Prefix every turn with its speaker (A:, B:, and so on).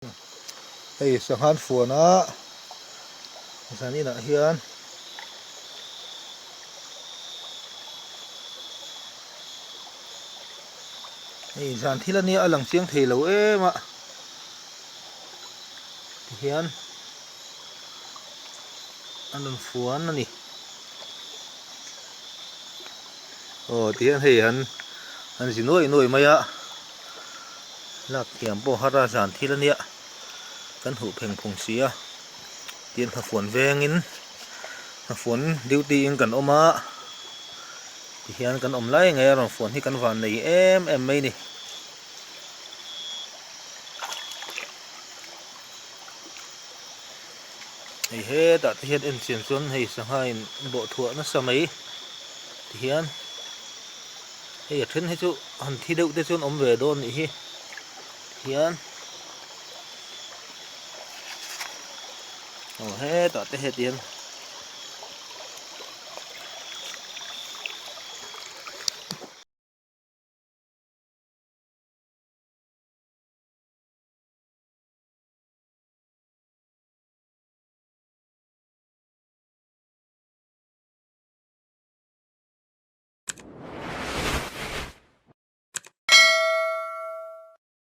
A: hei sanghan fuana sanina hian hei zan thil ania a lang chiang thei lo em a hian an fuan ani tihian hei han zinoi noi mai a lak thiam po hara zan thil ania kan hu pheng phung sia tian kha fuan vengin a fuan duty in kan oma hian kan om lai nge ron fuan hi kan van nei em mai ni hei he ta hian en chen chuan hei sangha in bo thua na samai hian hei a then hi chu han thi deuh te chuan om ve dawn ni hi hian he ta te he tian